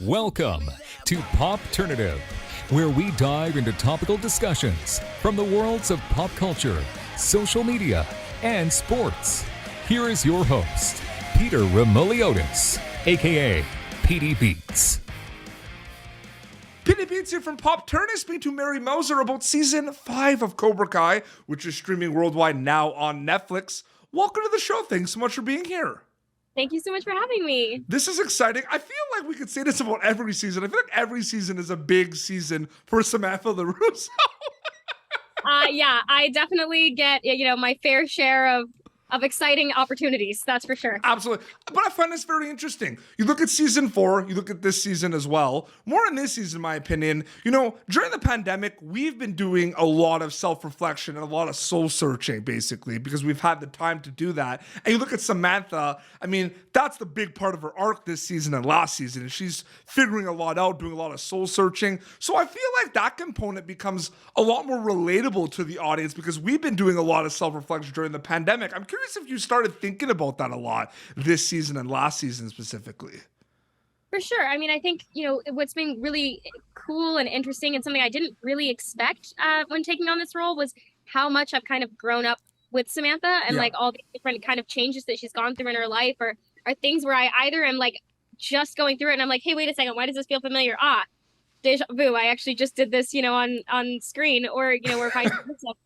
Welcome to Popternative, where we dive into topical discussions from the worlds of pop culture, social media, and sports. Here is your host, Peter Remoliotis, aka PD Beats. PD Beats here from Popternative, speaking to Mary Moser about Season 5 of Cobra Kai, which is streaming worldwide now on Netflix. Welcome to the show. Thanks so much for being here. Thank you so much for having me. This is exciting. I feel like we could say this about every season. I feel like every season is a big season for Samantha LaRusso. Yeah, I definitely get, my fair share of exciting opportunities. That's for sure. Absolutely. But I find this very interesting. You look at Season 4, you look at this season as well. More in this season, in my opinion. You know, during the pandemic, we've been doing a lot of self-reflection and a lot of soul-searching, basically, because we've had the time to do that. And you look at Samantha, I mean, that's the big part of her arc this season and last season. And she's figuring a lot out, doing a lot of soul-searching. So I feel like that component becomes a lot more relatable to the audience because we've been doing a lot of self-reflection during the pandemic. I'm curious if you started thinking about that a lot this season and last season specifically. For sure. I mean, I think, what's been really cool and interesting and something I didn't really expect when taking on this role was how much I've kind of grown up with Samantha and like all the different kind of changes that she's gone through in her life are things where I either am like just going through it and I'm like, hey, wait a second, why does this feel familiar? Deja vu, I actually just did this, on screen, or, where if I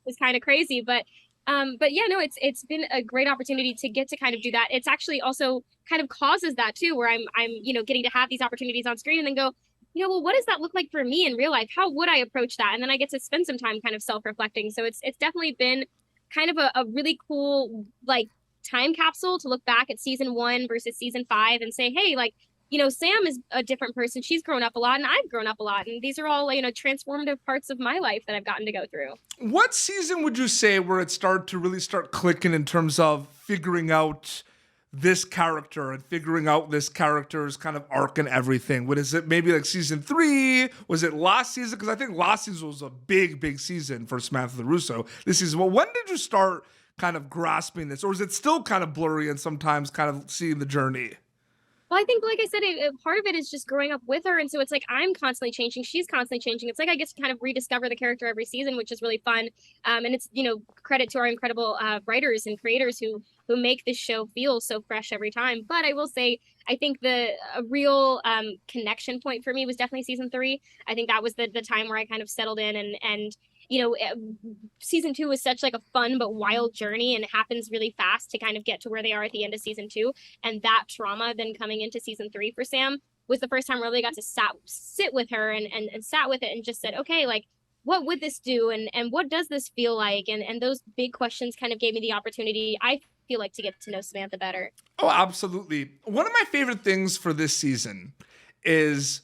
is kind of crazy. But yeah, no, it's been a great opportunity to get to kind of do that. It's actually also kind of causes that too, where I'm getting to have these opportunities on screen and then go, well, what does that look like for me in real life? How would I approach that? And then I get to spend some time kind of self-reflecting. So it's definitely been kind of a really cool like time capsule to look back at season 1 versus season 5 and say, hey, like, Sam is a different person. She's grown up a lot and I've grown up a lot. And these are all, transformative parts of my life that I've gotten to go through. What season would you say where it started to really start clicking in terms of figuring out this character and figuring out this character's kind of arc and everything? What is it? Maybe like season 3? Was it last season? Because I think last season was a big season for Samantha LaRusso. This season, well, when did you start kind of grasping this? Or is it still kind of blurry and sometimes kind of seeing the journey? Well, I think, like I said, part of it is just growing up with her. And so it's like I'm constantly changing. She's constantly changing. It's like I get to kind of rediscover the character every season, which is really fun. And it's, credit to our incredible writers and creators who make this show feel so fresh every time. But I will say, I think a real connection point for me was definitely season 3. I think that was the time where I kind of settled in and season 2 was such like a fun but wild journey, and it happens really fast to kind of get to where they are at the end of season 2. And that trauma then coming into season 3 for Sam was the first time I really got to sit with her and sat with it and just said, okay, like, what would this do? And what does this feel like? And those big questions kind of gave me the opportunity, I feel like, to get to know Samantha better. Oh, absolutely. One of my favorite things for this season is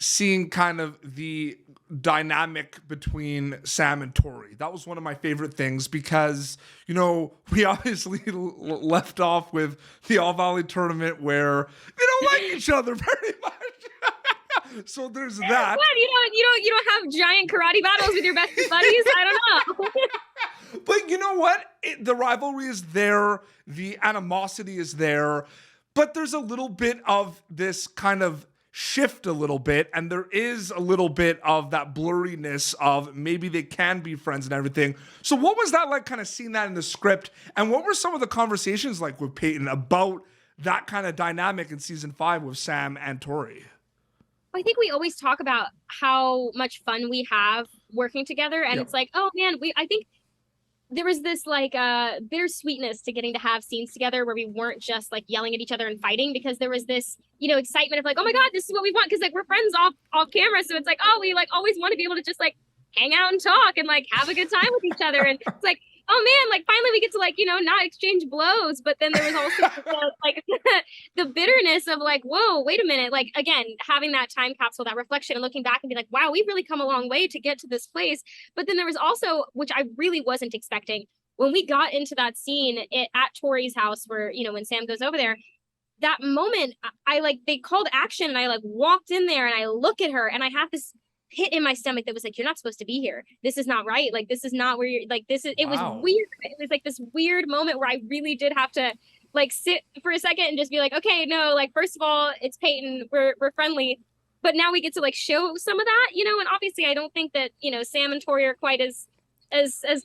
seeing kind of the dynamic between Sam and Tori. That was one of my favorite things because, we obviously left off with the All Valley tournament where they don't like each other very much. So there's that. What? You don't have giant karate battles with your best buddies? I don't know. But you know what? The rivalry is there. The animosity is there. But there's a little bit of this kind of shift a little bit, and there is a little bit of that blurriness of maybe they can be friends and everything. So what was that like, kind of seeing that in the script, and what were some of the conversations like with Peyton about that kind of dynamic in season 5 with Sam and Tori? I think we always talk about how much fun we have working together, and It's like, oh man, I think there was this like bittersweetness to getting to have scenes together where we weren't just like yelling at each other and fighting, because there was this, excitement of like, oh my God, this is what we want. Because like we're friends off camera. So it's like, oh, we like always want to be able to just like hang out and talk and like have a good time with each other. And it's like, oh man, like finally we get to like, not exchange blows. But then there was also like the bitterness of like, whoa, wait a minute. Like, again, having that time capsule, that reflection, and looking back and be like, wow, we've really come a long way to get to this place. But then there was also, which I really wasn't expecting, when we got into that scene at Tori's house where, when Sam goes over there, that moment, they called action and I like walked in there and I look at her and I have this pit in my stomach that was like, you're not supposed to be here. This is not right. Like, this is not where you're like, this is, it was weird. It was like this weird moment where I really did have to like sit for a second and just be like, okay, no, like, first of all, it's Peyton. We're friendly. but now we get to like show some of that, you know, and obviously I don't think that, you know, Sam and Tori are quite as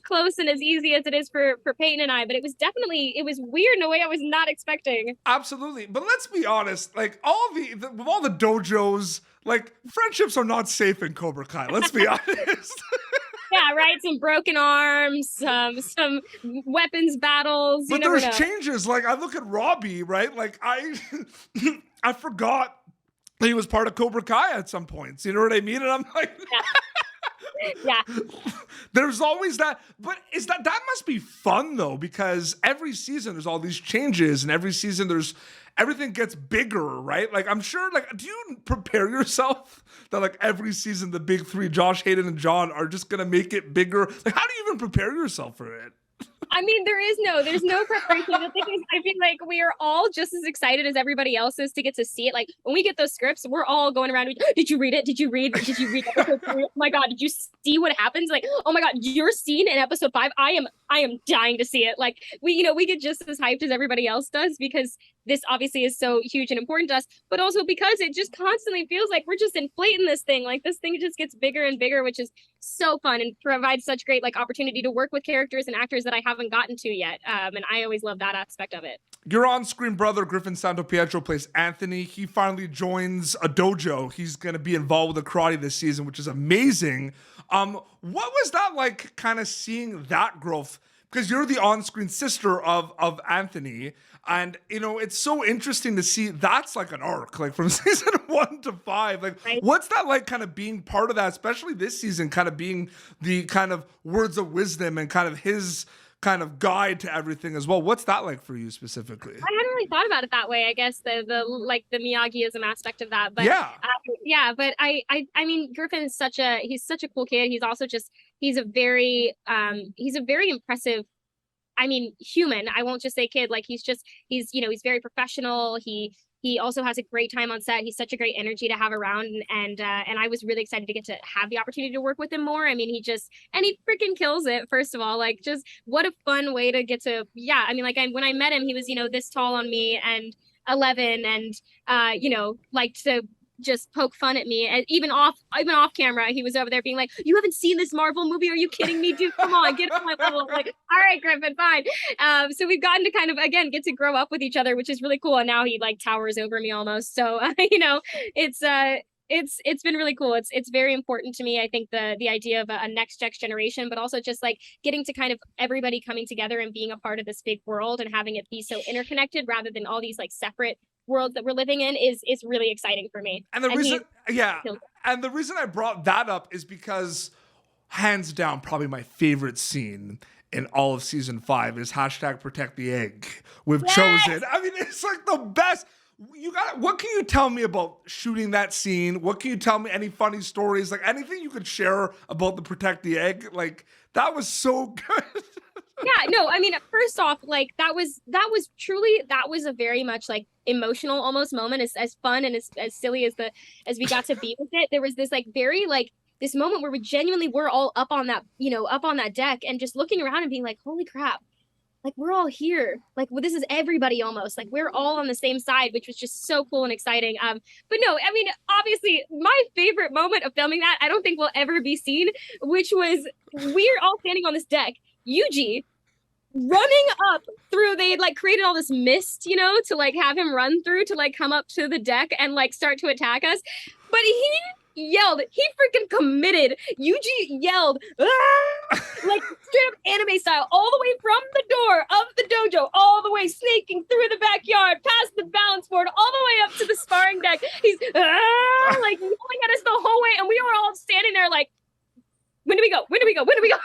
close and as easy as it is for Peyton and I, but it was weird in a way I was not expecting. Absolutely. But let's be honest, like with all the dojos, like friendships are not safe in Cobra Kai. Let's be honest. Yeah, right. Some broken arms, some weapons battles. But there's changes. Like I look at Robbie, right? Like I forgot that he was part of Cobra Kai at some points. You know what I mean? And I'm like, yeah. There's always that. But that must be fun though, because every season there's all these changes, and every season everything gets bigger, right? Like I'm sure, like, do you prepare yourself that like every season the big three, Josh, Hayden, and John, are just gonna make it bigger? Like, how do you even prepare yourself for it? I mean, there's no preparation. The thing is, I feel like we are all just as excited as everybody else is to get to see it. Like when we get those scripts, we're all going around. Did you read it? Did you read episode 3? Oh my God, did you see what happens? Like, oh my God, your scene in episode 5. I am dying to see it. Like we get just as hyped as everybody else does, because this obviously is so huge and important to us, but also because it just constantly feels like we're just inflating this thing. Like this thing just gets bigger and bigger, which is so fun and provides such great like opportunity to work with characters and actors that I haven't gotten to yet. And I always love that aspect of it. Your on-screen brother, Griffin Santopietro, plays Anthony. He finally joins a dojo. He's going to be involved with the karate this season, which is amazing. What was that like, kind of seeing that growth? Because you're the on-screen sister of Anthony. And, you know, it's so interesting to see that's like an arc, like from season 1 to 5. Like, right. What's that like kind of being part of that, especially this season, kind of being the kind of words of wisdom and kind of his kind of guide to everything as well? What's that like for you specifically? I hadn't really thought about it that way. I guess the like the Miyagiism aspect of that. But but I mean, Griffin is such a cool kid. He's also he's a very impressive, I mean, human. I won't just say kid. Like he's very professional. He also has a great time on set. He's such a great energy to have around, and I was really excited to get to have the opportunity to work with him more. I mean, he freaking kills it. First of all, like just what a fun way to get to. Yeah, I mean, like when I met him, he was this tall on me and 11, and liked to just poke fun at me, and even off camera he was over there being like, you haven't seen this Marvel movie, are you kidding me, dude? Come on, get on my level. I'm like, all right, Griffin, fine. So we've gotten to kind of again get to grow up with each other, which is really cool, and now he like towers over me almost. So it's been really cool. It's very important to me. I think the idea of a next generation, but also just like getting to kind of everybody coming together and being a part of this big world and having it be so interconnected rather than all these like separate world that we're living in is really exciting for me. And the reason I brought that up is because hands down, probably my favorite scene in all of season 5 is #protect the egg with Chosen. I mean, it's like the best. What can you tell me about shooting that scene? What can you tell me? Any funny stories? Like anything you could share about the protect the egg? Like that was so good. Yeah, no, I mean, first off, like that was a very much like emotional almost moment, as fun and as silly as we got to be with it. There was this like very like this moment where we genuinely were all up on that deck and just looking around and being like, holy crap, like we're all here. Like, well, this is everybody almost. Like we're all on the same side, which was just so cool and exciting. But no, I mean, obviously my favorite moment of filming that, I don't think will ever be seen, which was we're all standing on this deck. Yuji running up through, they had like created all this mist, to like have him run through to like come up to the deck and like start to attack us. But he yelled, he freaking committed. Yuji yelled, ah! Like straight up anime style, all the way from the door of the dojo, all the way snaking through the backyard, past the balance board, all the way up to the sparring deck. He's like yelling at us the whole way, and we were all standing there like, when do we go? When do we go? When do we go?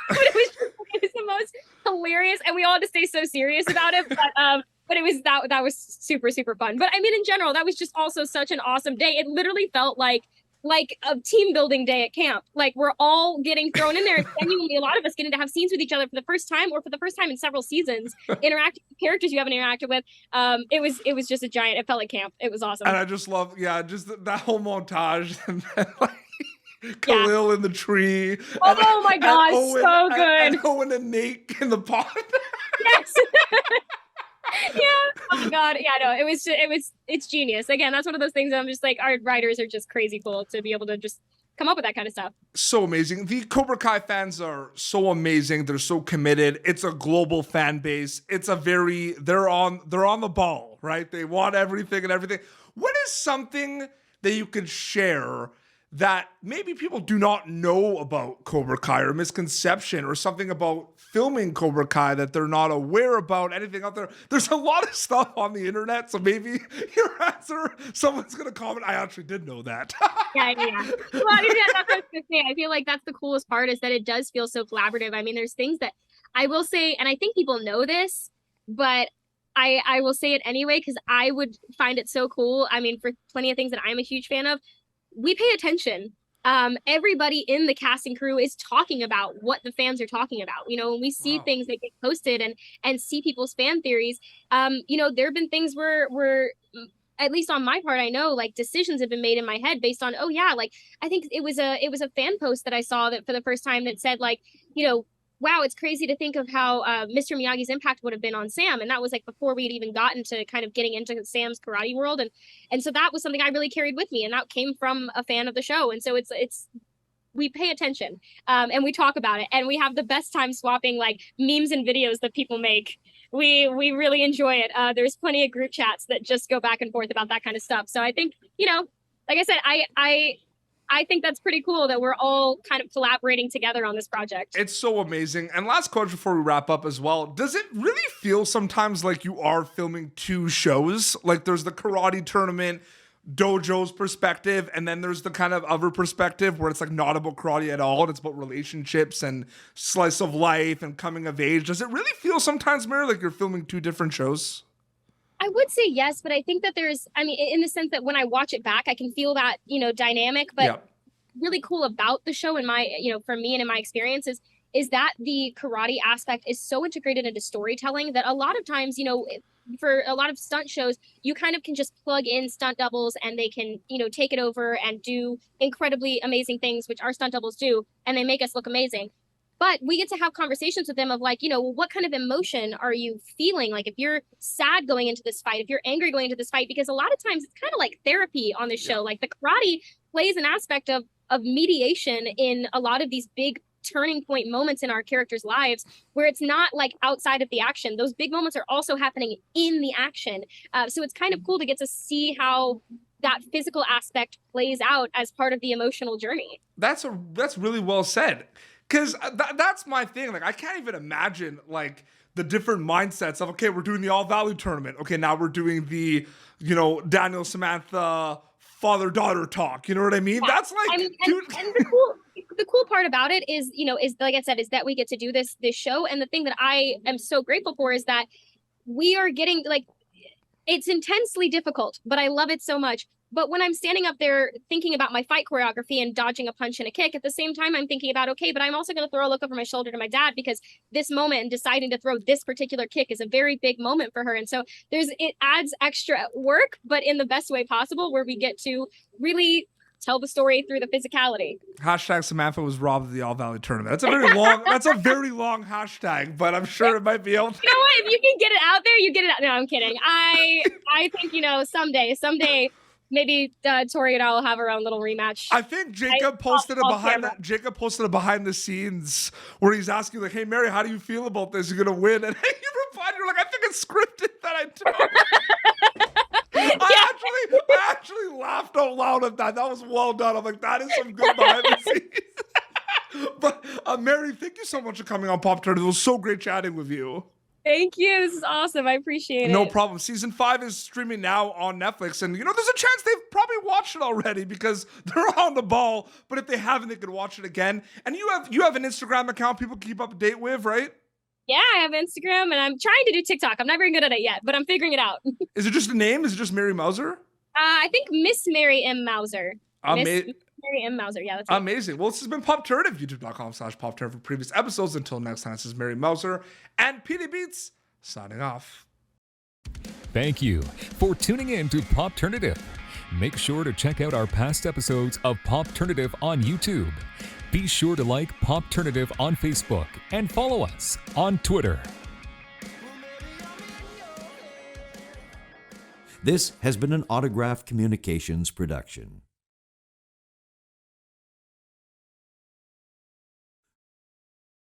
It was the most hilarious, and we all had to stay so serious about it. But it was that was super, super fun. But I mean, in general, that was just also such an awesome day. It literally felt like a team building day at camp. Like we're all getting thrown in there, and genuinely a lot of us getting to have scenes with each other for the first time, or for the first time in several seasons, interacting with characters you haven't interacted with. It was just a giant. It felt like camp. It was awesome. And I just love, just that whole montage and then like Khalil in the tree. Oh my gosh, so good. And Owen and Nate in the pond. Yes. Yeah. Oh my God. Yeah, no, it's genius. Again, that's one of those things that I'm just like, our writers are just crazy cool to be able to just come up with that kind of stuff. So amazing. The Cobra Kai fans are so amazing. They're so committed. It's a global fan base. They're on the ball, right? They want everything and everything. What is something that you could share that maybe people do not know about Cobra Kai, or misconception, or something about filming Cobra Kai that they're not aware about, anything out there? There's a lot of stuff on the internet, so maybe your answer, someone's going to comment, I actually did know that. Yeah. Well, I mean, that's what I was going to say. I feel like that's the coolest part, is that it does feel so collaborative. I mean, there's things that I will say, and I think people know this, but I will say it anyway, because I would find it so cool. I mean, for plenty of things that I'm a huge fan of, we pay attention. Everybody in the cast and crew is talking about what the fans are talking about. You know, when we see things that get posted and see people's fan theories, you know, there have been things where at least on my part, I know, like, decisions have been made in my head based on, oh yeah, like, I think it was a fan post that I saw that for the first time that said, like, you know, wow, it's crazy to think of how Mr. Miyagi's impact would have been on Sam. And that was like before we'd even gotten to kind of getting into Sam's karate world. And so that was something I really carried with me. And that came from a fan of the show. And so it's we pay attention and we talk about it. And we have the best time swapping like memes and videos that people make. We really enjoy it. There's plenty of group chats that just go back and forth about that kind of stuff. So I think, you know, like I said, I think that's pretty cool that we're all kind of collaborating together on this project. It's so amazing. And last question before we wrap up as well. Does it really feel sometimes like you are filming two shows? Like, there's the karate tournament, dojo's perspective, and then there's the kind of other perspective where it's like not about karate at all, and it's about relationships and slice of life and coming of age. Does it really feel sometimes, Mary, like you're filming two different shows? I would say yes, but I think that I mean, in the sense that when I watch it back, I can feel that, you know, dynamic. But really cool about the show, in my, you know, for me and in my experiences, is that the karate aspect is so integrated into storytelling that a lot of times, you know, for a lot of stunt shows, you kind of can just plug in stunt doubles and they can, you know, take it over and do incredibly amazing things, which our stunt doubles do, and they make us look amazing. But we get to have conversations with them of like, you know, what kind of emotion are you feeling? Like, if you're sad going into this fight, if you're angry going into this fight, because a lot of times it's kind of like therapy on the show. Like, the karate plays an aspect of mediation in a lot of these big turning point moments in our characters' lives, where it's not like outside of the action. Those big moments are also happening in the action. So it's kind of cool to get to see how that physical aspect plays out as part of the emotional journey. That's really well said. Because that's my thing. Like, I can't even imagine, like, the different mindsets of, okay, we're doing the All-Valley tournament. Okay, now we're doing the, you know, Daniel, Samantha, father-daughter talk. You know what I mean? Yeah. That's like, I mean, dude. And the cool part about it is, you know, is, like I said, is that we get to do this show. And the thing that I am so grateful for is that we are getting, like, it's intensely difficult, but I love it so much. But when I'm standing up there thinking about my fight choreography and dodging a punch and a kick, at the same time, I'm thinking about, okay, but I'm also going to throw a look over my shoulder to my dad, because this moment and deciding to throw this particular kick is a very big moment for her. And so it adds extra work, but in the best way possible, where we get to really tell the story through the physicality. Hashtag Samantha was robbed of the All-Valley tournament. That's a very long hashtag, but I'm sure it might be able to. You know what? If you can get it out there, you get it out. No, I'm kidding. I think, you know, someday, maybe Tori and I will have our own little rematch. I think Jacob posted a behind the scenes where he's asking, like, hey, Mary, how do you feel about this? You're going to win. And you replied, you're like, I think it's scripted that I do. I actually laughed out loud at that. That was well done. I'm like, that is some good behind the scenes. But Mary, thank you so much for coming on Popternative. It was so great chatting with you. Thank you. This is awesome. I appreciate it. No problem. Season 5 is streaming now on Netflix. And, you know, there's a chance they've probably watched it already because they're on the ball. But if they haven't, they could watch it again. And you have an Instagram account people keep up to date with, right? Yeah, I have Instagram, and I'm trying to do TikTok. I'm not very good at it yet, but I'm figuring it out. Is it just a name? Is it just Mary Mauser? I think Miss Mary M. Mauser. Mary M. Mauser. Yeah, that's it. Amazing. Well, this has been Popternative, youtube.com/Popternative for previous episodes. Until next time, this is Mary Mauser and PD Beats signing off. Thank you for tuning in to Popternative. Make sure to check out our past episodes of Popternative on YouTube. Be sure to like Popternative on Facebook and follow us on Twitter. This has been an Autograph Communications production.